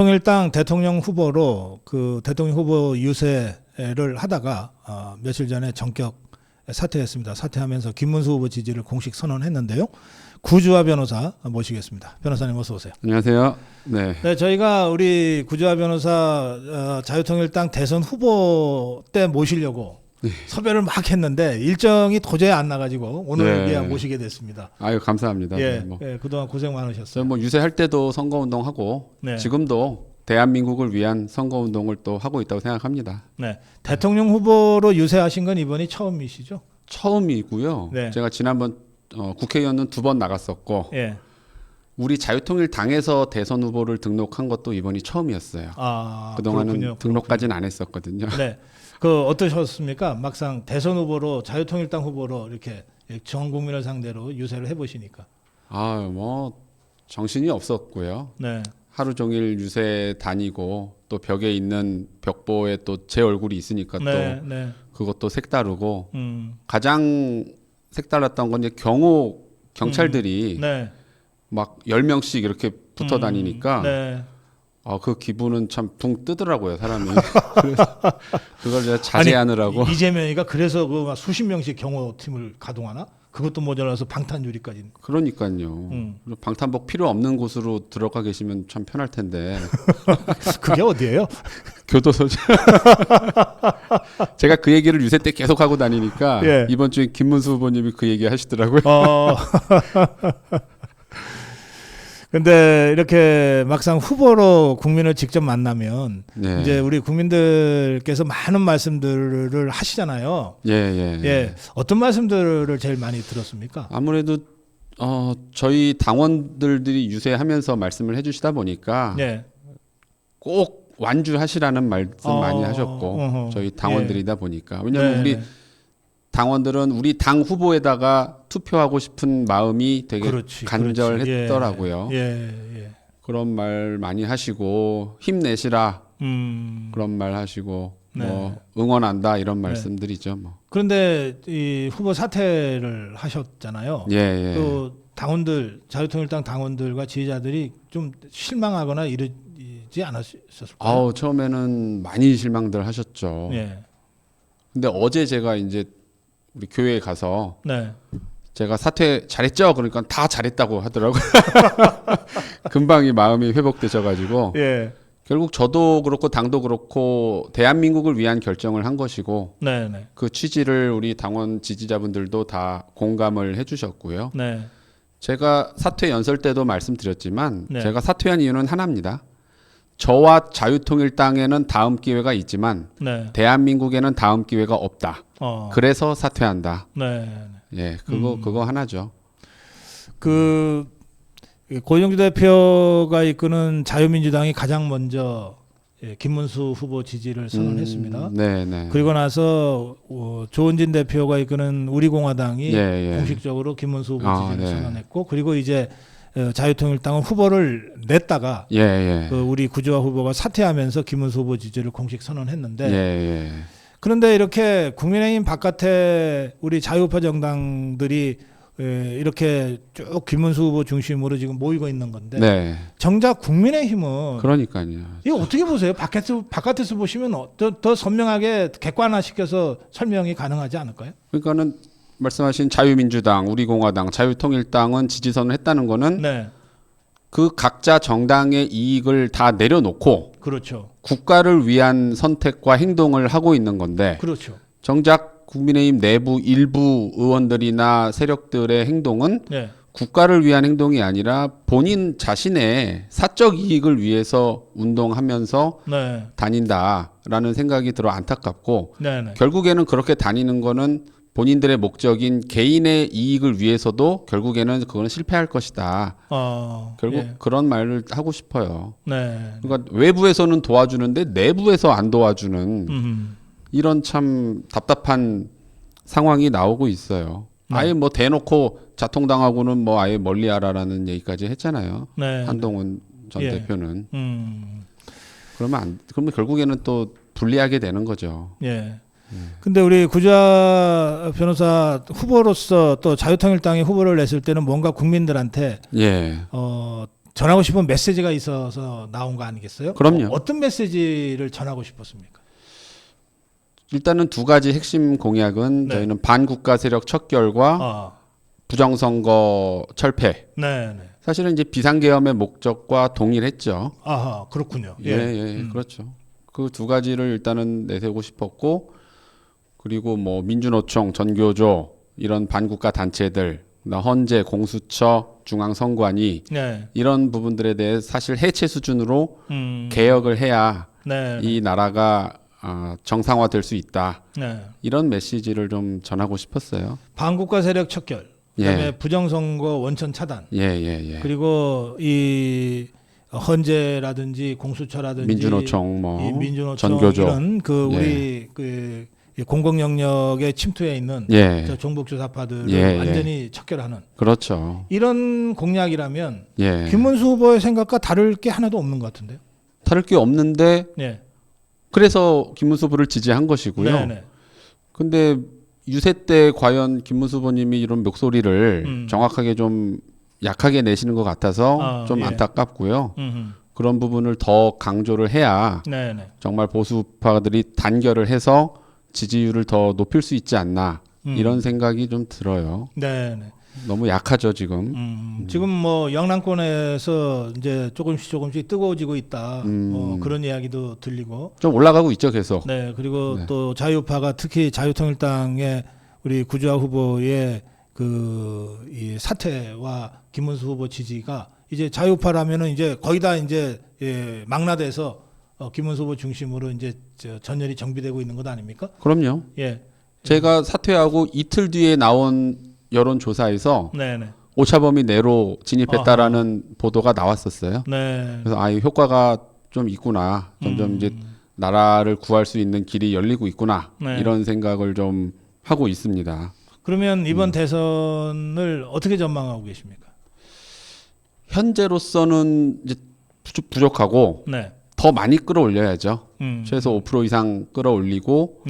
통일당 대통령 후보로 그 대통령 후보 유세를 하다가 며칠 전에 전격 사퇴했습니다. 사퇴하면서 김문수 후보 지지를 공식 선언했는데요. 구주화 변호사 모시겠습니다. 변호사님 어서 오세요. 안녕하세요. 네. 네, 저희가 우리 구주화 변호사 자유통일당 대선 후보 때 모시려고 섭외를 막 했는데 일정이 도저히 안 나가지고 오늘 모시게 됐습니다. 아유 감사합니다. 예, 그동안 고생 많으셨어요. 뭐 유세할 때도 선거운동 하고 지금도 대한민국을 위한 선거운동을 또 하고 있다고 생각합니다. 네, 대통령 후보로 유세하신 건 이번이 처음이시죠? 처음이고요. 네. 제가 지난번 국회의원은 2번 나갔었고 우리 자유통일당에서 대선 후보를 등록한 것도 이번이 처음이었어요. 그동안은 그렇군요. 등록까지는 안 했었거든요. 네. 그 어떠셨습니까? 막상 대선 후보로 자유통일당 후보로 이렇게 전 국민을 상대로 유세를 해보시니까. 뭐 정신이 없었고요. 네. 하루 종일 유세 다니고 또 벽에 있는 벽보에 또 제 얼굴이 있으니까 또 그것도 색다르고 가장 색달랐던 건 이제 경찰들이 막 10명씩 이렇게 붙어 다니니까 그 기분은 참 붕 뜨더라고요, 사람이. 그래서 그걸 제가 자제하느라고. 이재명이가 그래서 그 수십 명씩 경호팀을 가동하나? 그것도 모자라서 방탄유리까지. 그러니까요. 방탄복 필요 없는 곳으로 들어가 계시면 참 편할 텐데. 그게 어디예요? 교도소죠. 제가 그 얘기를 유세 때 계속 하고 다니니까 이번 주에 김문수 후보님이 그 얘기 하시더라고요. 근데 이렇게 막상 후보로 국민을 직접 만나면 이제 우리 국민들께서 많은 말씀들을 하시잖아요. 어떤 말씀들을 제일 많이 들었습니까? 아무래도 저희 당원들이 유세하면서 말씀을 해주시다 보니까 꼭 완주하시라는 말씀 많이 하셨고 저희 당원들이다 보니까 왜냐하면 우리 당원들은 우리 당 후보에다가 투표하고 싶은 마음이 되게 간절했더라고요. 그런 말 많이 하시고 힘내시라 그런 말 하시고 뭐 응원한다 이런 말씀들이죠. 뭐. 그런데 이 후보 사퇴를 하셨잖아요. 또 당원들 자유통일당 당원들과 지지자들이 좀 실망하거나 이러지 않았었을까요? 처음에는 많이 실망들 하셨죠. 근데 어제 제가 이제 우리 교회에 가서 제가 사퇴 잘했죠? 그러니까 다 잘했다고 하더라고요. 금방 이 마음이 회복되셔가지고 결국 저도 그렇고 당도 그렇고 대한민국을 위한 결정을 한 것이고 그 취지를 우리 당원 지지자분들도 다 공감을 해주셨고요. 제가 사퇴 연설 때도 말씀드렸지만 제가 사퇴한 이유는 하나입니다. 저와 자유통일당에는 다음 기회가 있지만 대한민국에는 다음 기회가 없다. 그래서 사퇴한다. 그거 하나죠. 그 고영주 대표가 이끄는 자유민주당이 가장 먼저 김문수 후보 지지를 선언했습니다. 그리고 나서 조은진 대표가 이끄는 우리공화당이 공식적으로 김문수 후보 지지를 선언했고 그리고 이제 자유통일당은 후보를 냈다가 그 우리 구주화 후보가 사퇴하면서 김문수 후보 지지를 공식 선언했는데 그런데 이렇게 국민의힘 바깥에 우리 자유우파 정당들이 이렇게 쭉 김문수 후보 중심으로 지금 모이고 있는 건데 정작 국민의힘은 그러니까요. 이거 어떻게 보세요? 바깥에서 보시면 더 선명하게 객관화시켜서 설명이 가능하지 않을까요? 그러니까는 말씀하신 자유민주당, 우리공화당, 자유통일당은 지지선을 했다는 거는 그 각자 정당의 이익을 다 내려놓고 국가를 위한 선택과 행동을 하고 있는 건데 정작 국민의힘 내부 일부 의원들이나 세력들의 행동은 국가를 위한 행동이 아니라 본인 자신의 사적 이익을 위해서 운동하면서 다닌다라는 생각이 들어 안타깝고 결국에는 그렇게 다니는 거는 본인들의 목적인 개인의 이익을 위해서도 결국에는 그거는 실패할 것이다. 결국 그런 말을 하고 싶어요. 그러니까 외부에서는 도와주는데 내부에서 안 도와주는 이런 참 답답한 상황이 나오고 있어요. 아예 뭐 대놓고 자통당하고는 뭐 아예 멀리하라라는 얘기까지 했잖아요. 한동훈 전 대표는. 그러면 결국에는 또 불리하게 되는 거죠. 근데 우리 구주화 변호사 후보로서 또 자유통일당이 후보를 냈을 때는 뭔가 국민들한테 전하고 싶은 메시지가 있어서 나온 거 아니겠어요? 그럼요. 어떤 메시지를 전하고 싶었습니까? 일단은 두 가지 핵심 공약은 네. 저희는 반국가 세력 척결과 부정선거 철폐. 네, 네. 사실은 이제 비상계엄의 목적과 동일했죠. 아하, 그렇군요. 예, 그렇죠. 그 두 가지를 일단은 내세우고 싶었고, 그리고 뭐 민주노총, 전교조 이런 반국가 단체들, 헌재, 공수처, 중앙선관위 네. 이런 부분들에 대해 사실 해체 수준으로 개혁을 해야 네. 이 나라가 정상화될 수 있다. 네. 이런 메시지를 좀 전하고 싶었어요. 반국가 세력 척결, 그다음에 부정선거 원천 차단, 그리고 이 헌재라든지 공수처라든지 민주노총, 민주노총 전교조 이런 그 우리 그 공공 영역에 침투해 있는 저 종북주사파들을 완전히 척결하는. 그렇죠. 이런 공약이라면 김문수 후보의 생각과 다를 게 하나도 없는 것 같은데요. 다를 게 없는데 그래서 김문수 후보를 지지한 것이고요. 네네. 근데 유세 때 과연 김문수 후보님이 이런 목소리를 정확하게 좀 약하게 내시는 것 같아서 좀 안타깝고요. 그런 부분을 더 강조를 해야 정말 보수파들이 단결을 해서 지지율을 더 높일 수 있지 않나 이런 생각이 좀 들어요. 네네. 너무 약하죠 지금. 지금 뭐 영남권에서 이제 조금씩 뜨거워지고 있다. 그런 이야기도 들리고 좀 올라가고 있죠 계속. 네, 그리고 또 자유파가 특히 자유통일당의 우리 구주화 후보의 이 사퇴와 김문수 후보 지지가 이제 자유파라면은 이제 거의 다 이제 망라돼서 김문수 후보 중심으로 이제 전열이 정비되고 있는 것 아닙니까? 그럼요. 제가 사퇴하고 이틀 뒤에 나온 여론조사에서 오차범위 내로 진입했다라는 보도가 나왔었어요. 그래서 효과가 좀 있구나. 점점 이제 나라를 구할 수 있는 길이 열리고 있구나. 이런 생각을 좀 하고 있습니다. 그러면 이번 대선을 어떻게 전망하고 계십니까? 현재로서는 이제 부족하고 더 많이 끌어올려야죠. 최소 5% 이상 끌어올리고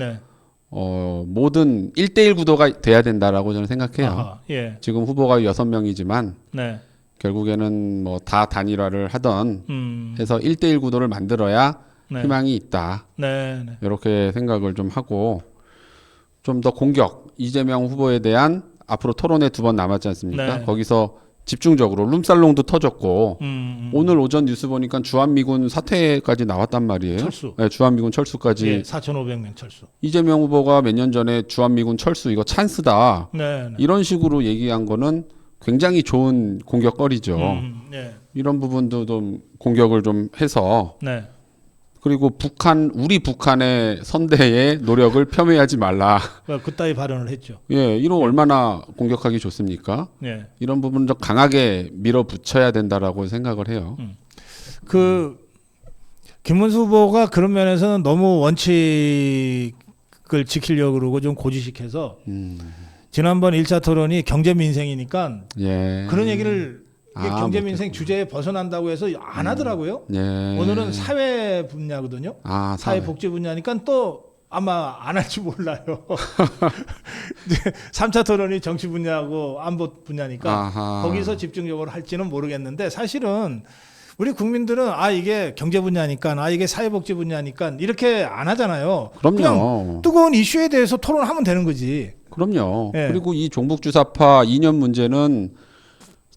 모든 1대1 구도가 돼야 된다라고 저는 생각해요. 지금 후보가 6명이지만 결국에는 뭐 다 단일화를 하던 해서 1대1 구도를 만들어야 희망이 있다. 이렇게 생각을 좀 하고 좀 더 공격, 이재명 후보에 대한 앞으로 토론회 2번 남았지 않습니까? 거기서 집중적으로 룸살롱도 터졌고 오늘 오전 뉴스 보니까 주한미군 사퇴까지 나왔단 말이에요. 철수. 주한미군 철수까지. 4,500명 철수. 이재명 후보가 몇 년 전에 주한미군 철수 이거 찬스다. 이런 식으로 얘기한 거는 굉장히 좋은 공격거리죠. 이런 부분도 좀 공격을 좀 해서 그리고 우리 북한의 선대의 노력을 폄훼하지 말라. 그따위 발언을 했죠. 이런 얼마나 공격하기 좋습니까? 이런 부분을 좀 강하게 밀어붙여야 된다라고 생각을 해요. 김문수 후보가 그런 면에서는 너무 원칙을 지키려고 그러고 좀 고지식해서 지난번 1차 토론이 경제 민생이니까 그런 얘기를 경제 민생 주제에 벗어난다고 해서 안 하더라고요. 오늘은 사회 분야거든요. 사회 복지 분야니까 또 아마 안 할지 몰라요. 3차 토론이 정치 분야하고 안보 분야니까 거기서 집중적으로 할지는 모르겠는데 사실은 우리 국민들은 이게 경제 분야니까 이게 사회복지 분야니까 이렇게 안 하잖아요. 그럼요. 그냥 뜨거운 이슈에 대해서 토론하면 되는 거지. 그럼요. 그리고 이 종북주사파 이념 문제는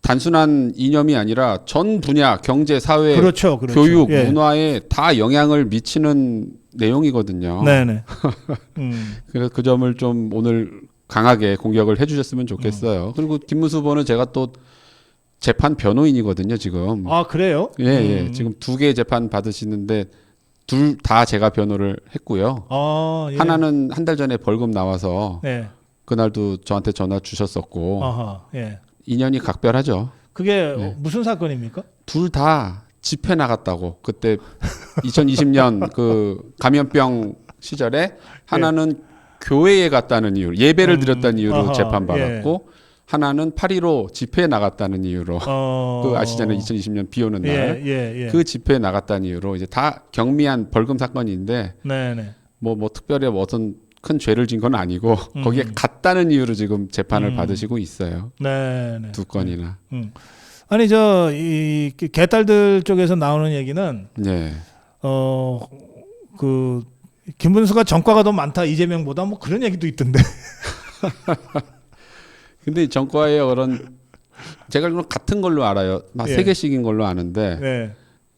단순한 이념이 아니라 전 분야 경제, 사회, 그렇죠. 교육, 문화에 다 영향을 미치는 내용이거든요. 그래서 그 점을 좀 오늘 강하게 공격을 해주셨으면 좋겠어요. 그리고 김문수 후보는 제가 또 재판 변호인이거든요, 지금. 그래요? 지금 2개 재판 받으시는데 둘 다 제가 변호를 했고요. 하나는 한 달 전에 벌금 나와서 그날도 저한테 전화 주셨었고 인연이 각별하죠. 그게 무슨 사건입니까? 둘 다 집회 나갔다고. 그때 2020년 그 감염병 시절에 하나는 교회에 갔다는 이유로 예배를 드렸다는 이유로 재판받았고 하나는 8.15 집회에 나갔다는 이유로 그 아시잖아요. 2020년 비 오는 날 그 집회에 나갔다는 이유로 이제 다 경미한 벌금 사건인데 뭐 특별히 어떤 큰 죄를 진 건 아니고 거기에 갔다는 이유로 지금 재판을 받으시고 있어요. 두 건이나. 아니 이 개딸들 쪽에서 나오는 얘기는 네. 그 김문수가 전과가 더 많다 이재명보다 뭐 그런 얘기도 있던데. 근데 전과의 그런 제가 알기로는 같은 걸로 알아요. 막 예. 3개씩인 걸로 아는데. 네.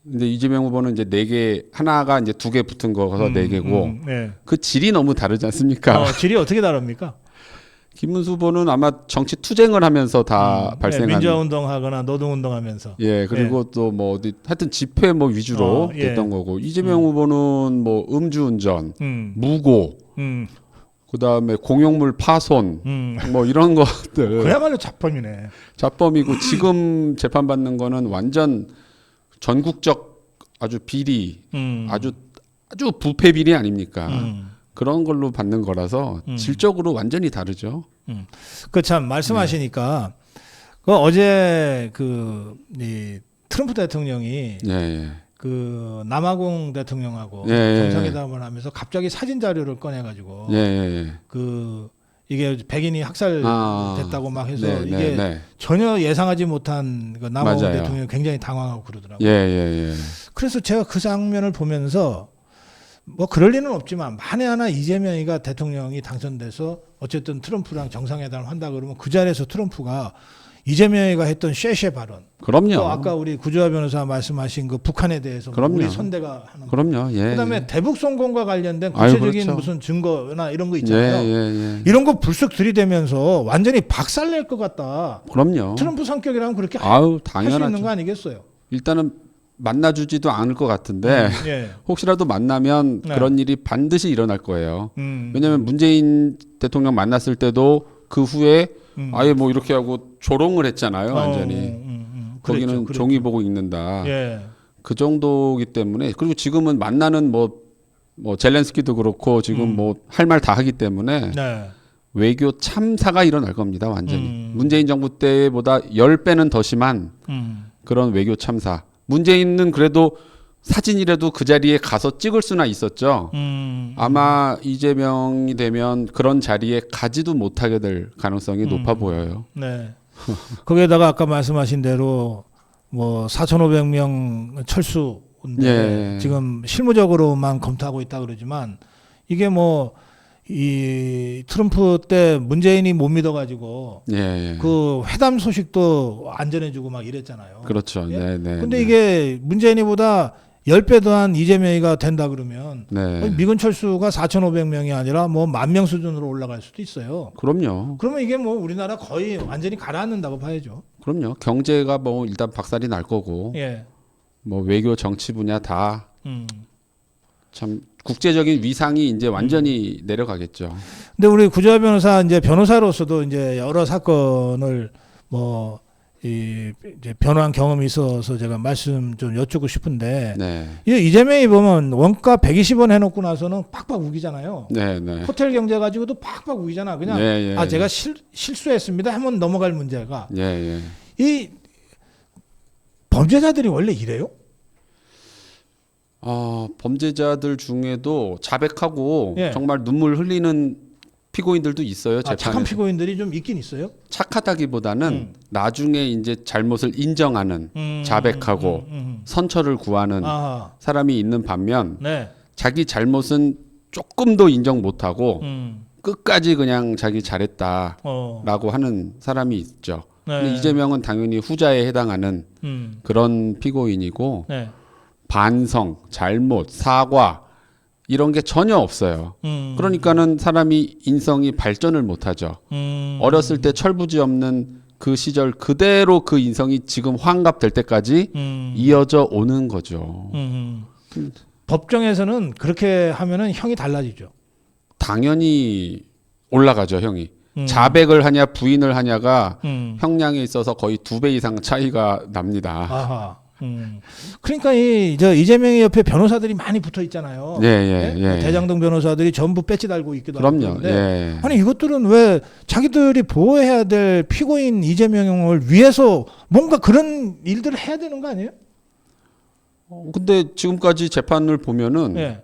근데 이재명 후보는 이제 4개, 하나가 이제 2개 붙은 거서 4개고 네. 그 질이 너무 다르지 않습니까? 질이 어떻게 다릅니까? 김문수 후보는 아마 정치 투쟁을 하면서 다 발생한 민주화 운동하거나 노동 운동하면서 예, 그리고 또 뭐 어디 하여튼 집회 뭐 위주로 됐던 거고 이재명 후보는 뭐 음주운전, 무고, 그다음에 공용물 파손 뭐 이런 것들 그야말로 잡범이네. 잡범이고 지금 재판받는 거는 완전 전국적 아주 비리, 아주 부패 비리 아닙니까? 그런 걸로 받는 거라서 질적으로 완전히 다르죠. 그 참 말씀하시니까 그 어제 이 트럼프 대통령이 그 남아공 대통령하고 정상회담을 하면서 갑자기 사진 자료를 꺼내가지고 그 이게 백인이 학살됐다고 막 해서 이게 전혀 예상하지 못한 그 남아공 맞아요. 대통령이 굉장히 당황하고 그러더라고요. 그래서 제가 그 장면을 보면서 뭐 그럴 리는 없지만 만에 하나 이재명이가 대통령이 당선돼서 어쨌든 트럼프랑 정상회담을 한다 그러면 그 자리에서 트럼프가 이재명이가 했던 쉐쉐 발언. 그럼요. 또 아까 우리 구조화 변호사 말씀하신 그 북한에 대해서 그럼요. 우리 선대가 하는 그럼요. 그다음에 대북 송건과 관련된 구체적인 그렇죠. 무슨 증거나 이런 거 있잖아요. 이런 거 불쑥 들이대면서 완전히 박살낼 것 같다. 그럼요. 트럼프 성격이라면 그렇게 할 수 당연하죠. 있는 거 아니겠어요? 일단은 만나주지도 않을 것 같은데 혹시라도 만나면 그런 일이 반드시 일어날 거예요. 왜냐하면 문재인 대통령 만났을 때도 그 후에 아예 뭐 이렇게 하고 조롱을 했잖아요. 완전히. 거기는 그랬죠. 종이 보고 읽는다. 그 정도이기 때문에 그리고 지금은 만나는 뭐 젤렌스키도 그렇고 지금 뭐 할 말 다 하기 때문에 외교 참사가 일어날 겁니다. 완전히. 문재인 정부 때보다 10배는 더 심한 그런 외교 참사. 문재인은 그래도 사진이라도 그 자리에 가서 찍을 수나 있었죠. 아마 이재명이 되면 그런 자리에 가지도 못하게 될 가능성이 높아 보여요. 네. 거기에다가 아까 말씀하신 대로 뭐 4,500명 철수인데 지금 실무적으로만 검토하고 있다 그러지만 이게 뭐 이 트럼프 때 문재인이 못 믿어가지고 그 회담 소식도 안 전해주고 막 이랬잖아요. 그렇죠. 근데 이게 문재인이보다 10배 더한 이재명이가 된다 그러면 미군 철수가 4,500명이 아니라 뭐 10,000명 수준으로 올라갈 수도 있어요. 그럼요. 그러면 이게 뭐 우리나라 거의 완전히 가라앉는다고 봐야죠. 그럼요. 경제가 뭐 일단 박살이 날 거고 뭐 외교 정치 분야 다 참 국제적인 위상이 이제 완전히 내려가겠죠. 근데 우리 구조화 변호사 이제 변호사로서도 이제 여러 사건을 뭐 이제 변호한 경험이 있어서 제가 말씀 좀 여쭙고 싶은데 이재명이 보면 원가 120원 해놓고 나서는 팍팍 우기잖아요. 호텔 경제 가지고도 팍팍 우기잖아. 그냥 제가 실수했습니다 하면 넘어갈 문제가 이 범죄자들이 원래 이래요? 범죄자들 중에도 자백하고 정말 눈물 흘리는 피고인들도 있어요. 재판에서. 착한 피고인들이 좀 있긴 있어요. 착하다기보다는 나중에 이제 잘못을 인정하는 자백하고 선처를 구하는 사람이 있는 반면 자기 잘못은 조금도 인정 못하고 끝까지 그냥 자기 잘했다라고 하는 사람이 있죠. 근데 이재명은 당연히 후자에 해당하는 그런 피고인이고 반성, 잘못, 사과 이런 게 전혀 없어요. 그러니까는 사람이 인성이 발전을 못하죠. 어렸을 때 철부지 없는 그 시절 그대로 그 인성이 지금 환갑될 때까지 이어져 오는 거죠. 법정에서는 그렇게 하면은 형이 달라지죠. 당연히 올라가죠, 형이. 자백을 하냐 부인을 하냐가 형량에 있어서 거의 2배 이상 차이가 납니다. 그러니까 이재명이 옆에 변호사들이 많이 붙어 있잖아요. 대장동 변호사들이 전부 배지 달고 있기도 하고. 그런데 아니 이것들은 왜 자기들이 보호해야 될 피고인 이재명을 위해서 뭔가 그런 일들을 해야 되는 거 아니에요? 근데 지금까지 재판을 보면은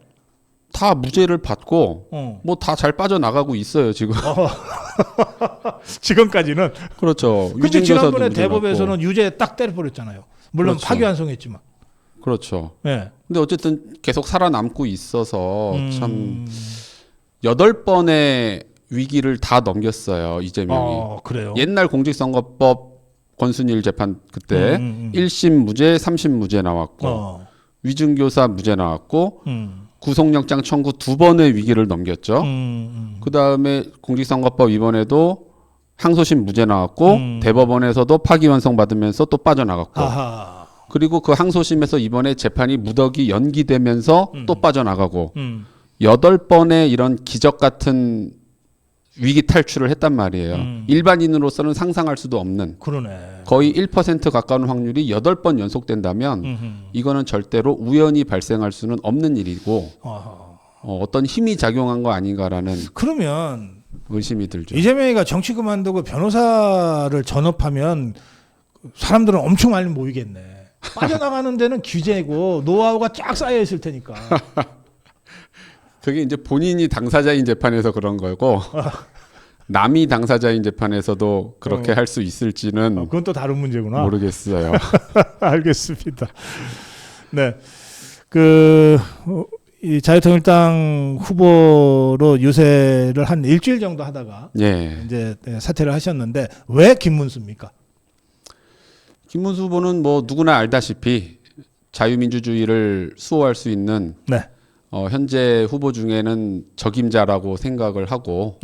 다 무죄를 받고 뭐 다 잘 빠져나가고 있어요 지금. 지금까지는. 그렇죠. 근데 지난번에 대법에서는 유죄 딱 때려버렸잖아요. 물론 그렇죠. 파기환송했지만. 그렇죠. 네. 근데 어쨌든 계속 살아남고 있어서 참 8번의 위기를 다 넘겼어요. 이재명이. 그래요? 옛날 공직선거법 권순일 재판 그때 1심 무죄, 3심 무죄 나왔고 위증교사 무죄 나왔고 구속영장 청구 2번의 위기를 넘겼죠. 그다음에 공직선거법 이번에도 항소심 무죄 나왔고 대법원에서도 파기환송 받으면서 또 빠져나갔고 아하. 그리고 그 항소심에서 이번에 재판이 무더기 연기되면서 또 빠져나가고 8번의 이런 기적 같은 위기 탈출을 했단 말이에요. 일반인으로서는 상상할 수도 없는 그러네. 거의 1% 가까운 확률이 8번 연속된다면 이거는 절대로 우연히 발생할 수는 없는 일이고 어떤 힘이 작용한 거 아닌가라는 그러면 의심이 들죠. 이재명이가 정치 그만두고 변호사를 전업하면 사람들은 엄청 많이 모이겠네. 빠져나가는 데는 규제고 노하우가 쫙 쌓여 있을 테니까. 그게 이제 본인이 당사자인 재판에서 그런 거고 남이 당사자인 재판에서도 그렇게 할 수 있을지는 그건 또 다른 문제구나. 모르겠어요. 알겠습니다. 네, 이 자유통일당 후보로 유세를 한 일주일 정도 하다가 이제 사퇴를 하셨는데 왜 김문수입니까? 김문수 후보는 뭐 누구나 알다시피 자유민주주의를 수호할 수 있는 현재 후보 중에는 적임자라고 생각을 하고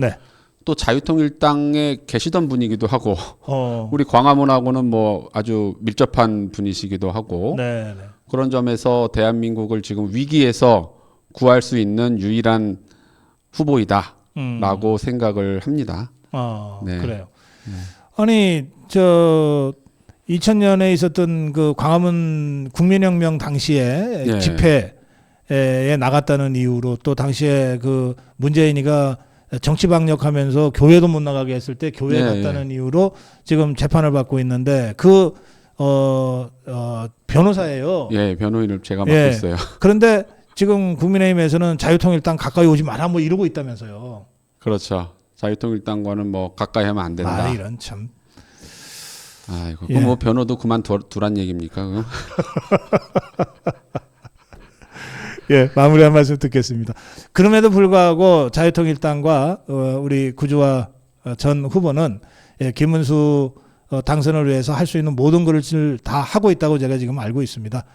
또 자유통일당에 계시던 분이기도 하고 우리 광화문하고는 뭐 아주 밀접한 분이시기도 하고 그런 점에서 대한민국을 지금 위기에서 구할 수 있는 유일한 후보이다라고 생각을 합니다. 그래요. 아니 2000년에 있었던 그 광화문 국민혁명 당시에 집회에 나갔다는 이유로 또 당시에 그 문재인이가 정치 방역하면서 교회도 못 나가게 했을 때 교회 갔다는 이유로 지금 재판을 받고 있는데 변호사예요. 변호인을 제가 맡고 있어요. 그런데 지금 국민의힘에서는 자유통일당 가까이 오지 마라 뭐 이러고 있다면서요. 그렇죠. 자유통일당과는 뭐 가까이 하면 안 된다. 이런 참. 아이고, 뭐 변호도 그만 두란 얘기입니까? 마무리 한 말씀 듣겠습니다. 그럼에도 불구하고 자유통일당과 우리 구주화 전 후보는 김문수 당선을 위해서 할 수 있는 모든 것을 다 하고 있다고 제가 지금 알고 있습니다.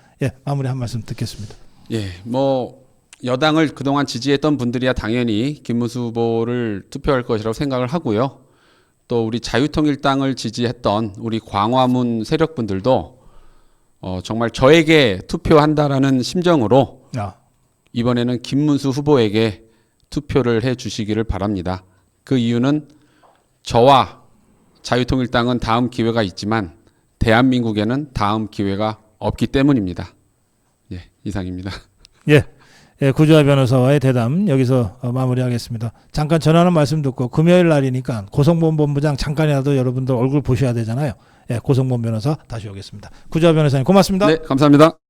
마무리 한 말씀 듣겠습니다. 뭐 여당을 그동안 지지했던 분들이야 당연히 김문수 후보를 투표할 것이라고 생각을 하고요. 또 우리 자유통일당을 지지했던 우리 광화문 세력분들도 정말 저에게 투표한다라는 심정으로 이번에는 김문수 후보에게 투표를 해 주시기를 바랍니다. 그 이유는 저와 자유통일당은 다음 기회가 있지만 대한민국에는 다음 기회가 없기 때문입니다. 이상입니다. 구주화 변호사와의 대담 여기서 마무리하겠습니다. 잠깐 전하는 말씀 듣고 금요일 날이니까 고성범 본부장 잠깐이라도 여러분들 얼굴 보셔야 되잖아요. 고성범 변호사 다시 오겠습니다. 구주화 변호사님 고맙습니다. 네, 감사합니다.